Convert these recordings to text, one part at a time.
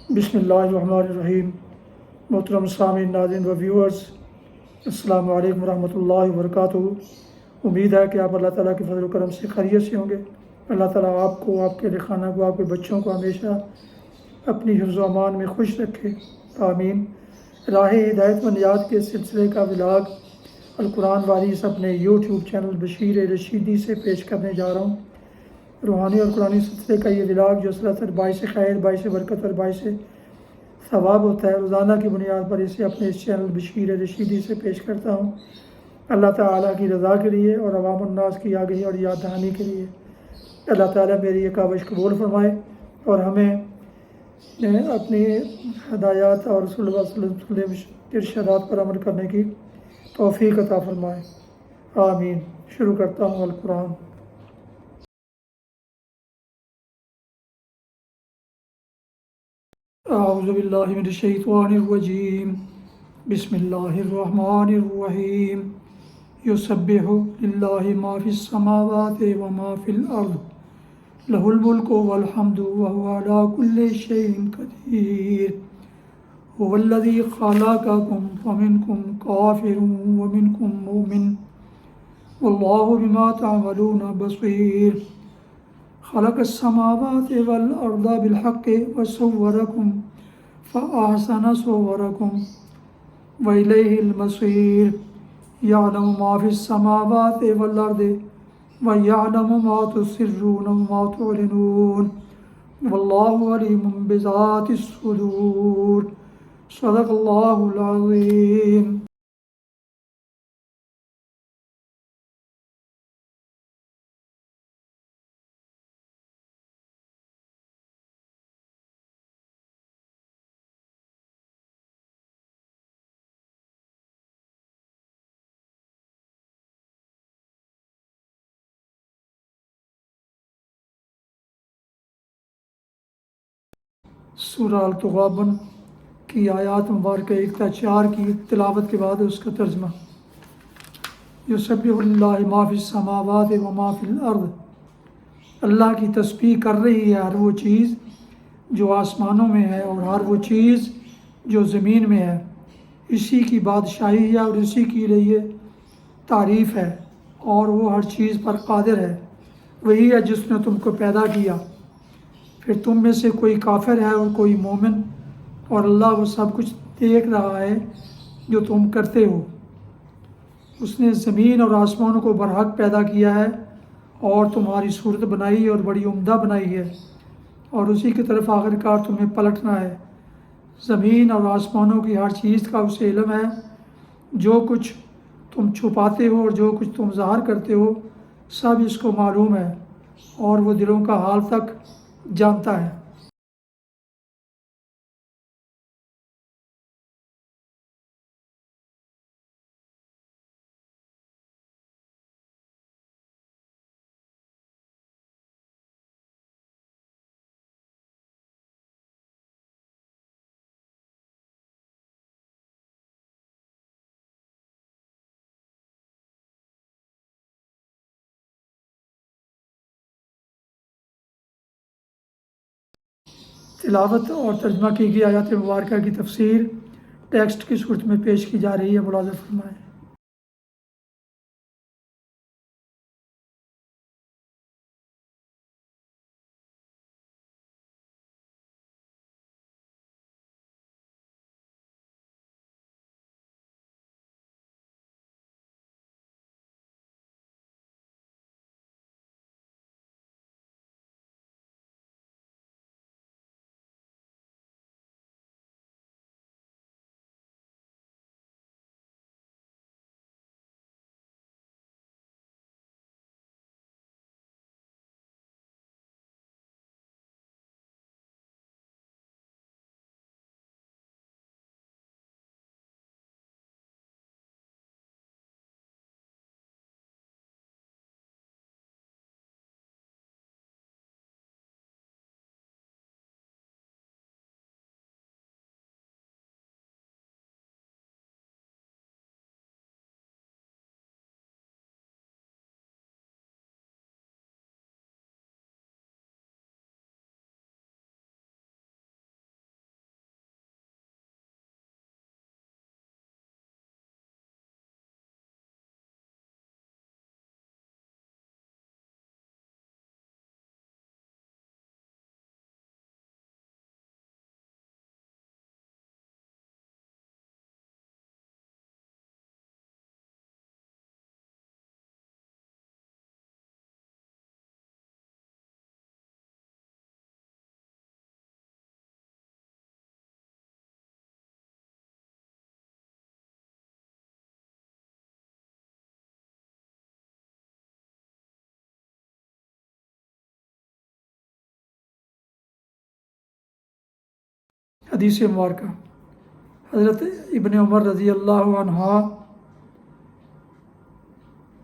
بسم اللہ الرحمن الرحیم۔ محترم سامعین، ناظرین و ویورز، السلام علیکم ورحمۃ اللہ وبرکاتہ۔ امید ہے کہ آپ اللہ تعالیٰ کے فضل و کرم سے خیریت سے ہوں گے۔ اللہ تعالیٰ آپ کو، آپ کے خانہ کو، آپ کے بچوں کو ہمیشہ اپنی حفظ و امان میں خوش رکھے، آمین۔ راہ ہدایت و نیات کے سلسلے کا ولاگ القرآن واریث اپنے یوٹیوب چینل بشیر رشیدی سے پیش کرنے جا رہا ہوں۔ روحانی اور قرآنی سلسلے کا یہ ولاگ جو سراسر باعث خیر، باعث برکت اور باعث ثواب ہوتا ہے، روزانہ کی بنیاد پر اسے اپنے اس چینل بشیر رشیدی سے پیش کرتا ہوں، اللہ تعالیٰ کی رضا کے لیے اور عوام الناس کی آگہی اور یاد دہانی کے لیے۔ اللہ تعالیٰ میری یہ کاوش قبول فرمائے اور ہمیں اپنی ہدایات اور رسول اللہ صلی اللہ علیہ وسلم کے ارشادات پر عمل کرنے کی توفیق عطا فرمائے، آمین۔ شروع کرتا ہوں القرآن۔ اعوذ باللہ من الشیطان الرجیم، بسم اللہ الرحمن الرحیم۔ یسبح للہ ما فی السماوات وما فی الارض، لہ الملک والحمد وہو علی کل شیء قدیر۔ هو الذی خلقکم فمنکم کافر ومنکم مؤمن واللہ بما تعملون بصیر۔ خلق السماوات والارض بالحق وصورکم فاحسن صورکم والیہ المصیر۔ یعلم ما فی السماوات والارض ویعلم ما تسرون وما تعلنون واللہ علیم بذات الصدور۔ صدق اللہ العظیم۔ سورہ التغابن کی آیات مبارکہ 1 تا 4 کی تلاوت کے بعد اس کا ترجمہ۔ یسبح للہ ما فی السماوات وما فی الارض، اللہ کی تسبیح کر رہی ہے ہر وہ چیز جو آسمانوں میں ہے اور ہر وہ چیز جو زمین میں ہے۔ اسی کی بادشاہی ہے اور اسی کے لیے تعریف ہے، اور وہ ہر چیز پر قادر ہے۔ وہی ہے جس نے تم کو پیدا کیا، پھر تم میں سے کوئی کافر ہے اور کوئی مومن، اور اللہ وہ سب کچھ دیکھ رہا ہے جو تم کرتے ہو۔ اس نے زمین اور آسمانوں کو برحق پیدا کیا ہے اور تمہاری صورت بنائی اور بڑی عمدہ بنائی ہے، اور اسی کی طرف آخرکار تمہیں پلٹنا ہے۔ زمین اور آسمانوں کی ہر چیز کا اسے علم ہے، جو کچھ تم چھپاتے ہو اور جو کچھ تم ظاہر کرتے ہو سب اس کو معلوم ہے، اور وہ دلوں کا حال تک جانتا ہے۔ تلاوت اور ترجمہ کی گئی آیات مبارکہ کی تفسیر ٹیکسٹ کی صورت میں پیش کی جا رہی ہے، ملاحظہ فرمائیں۔ حدیث مبارکہ حضرت ابن عمر رضی اللہ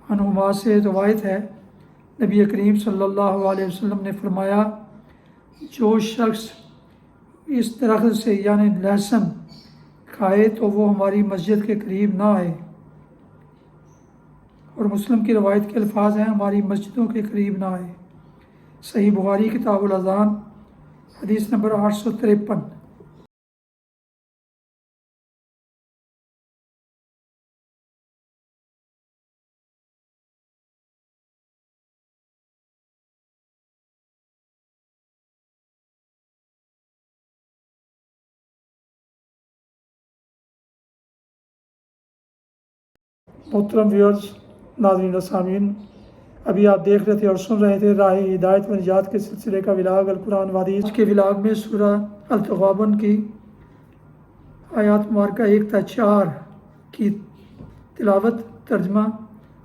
عنہما سے روایت ہے، نبی کریم صلی اللہ علیہ وسلم نے فرمایا، جو شخص اس درخت سے یعنی لہسن کھائے تو وہ ہماری مسجد کے قریب نہ آئے۔ اور مسلم کی روایت کے الفاظ ہیں، ہماری مسجدوں کے قریب نہ آئے۔ صحیح بخاری کتاب الاذان حدیث نمبر 853۔ محترم ویورز، ناظرین و سامعین، ابھی آپ دیکھ رہے تھے اور سن رہے تھے راہ ہدایت و نجات کے سلسلے کا ولاگ القرآن و حدیث۔ آج کے ولاگ میں سورہ التغابن کی آیات مبارکہ 1 تا 4 کی تلاوت، ترجمہ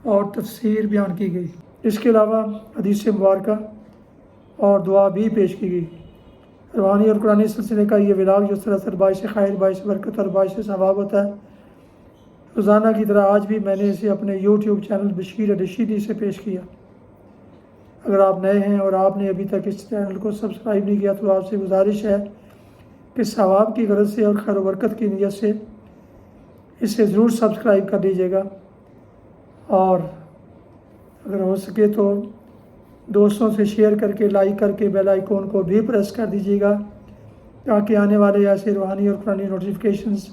اور تفسیر بیان کی گئی۔ اس کے علاوہ حدیث مبارکہ اور دعا بھی پیش کی گئی۔ روحانی اور قرآنی سلسلے کا یہ ولاگ جو سراسر باعث خیر، باعث برکت اور باعث ثواب ہوتا ہے، روزانہ کی طرح آج بھی میں نے اسے اپنے یوٹیوب چینل بشیر رشیدی سے پیش کیا۔ اگر آپ نئے ہیں اور آپ نے ابھی تک اس چینل کو سبسکرائب نہیں کیا تو آپ سے گزارش ہے کہ ثواب کی غرض سے اور خیر و برکت کی نیت سے اسے ضرور سبسکرائب کر لیجیے گا، اور اگر ہو سکے تو دوستوں سے شیئر کر کے، لائک کر کے بیل آئیکن کو بھی پریس کر دیجیے گا تاکہ آنے والے ایسے روحانی اور قرآنی نوٹیفیکیشنز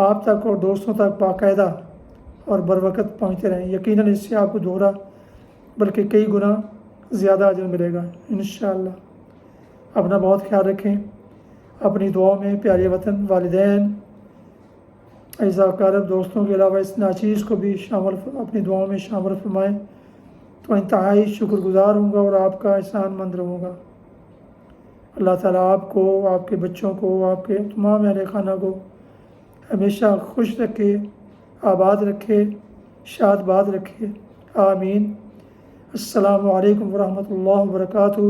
آپ تک اور دوستوں تک باقاعدہ اور بروقت پہنچتے رہیں۔ یقیناً اس سے آپ کو دوہرا بلکہ کئی گنا زیادہ اجر ملے گا انشاءاللہ۔ اپنا بہت خیال رکھیں، اپنی دعاؤں میں پیارے وطن، والدین، اعزاء اقارب، دوستوں کے علاوہ اس ناچیز کو بھی اپنی دعاؤں میں شامل فرمائیں تو انتہائی شکر گزار ہوں گا اور آپ کا احسان مند رہوں گا۔ اللہ تعالیٰ آپ کو، آپ کے بچوں کو، آپ کے تمام اہل خانہ کو ہمیشہ خوش رکھے، آباد رکھے، شاد باد رکھے، آمین۔ السلام علیکم ورحمۃ اللہ وبرکاتہ۔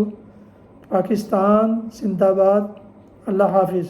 پاکستان زندہ باد۔ اللہ حافظ۔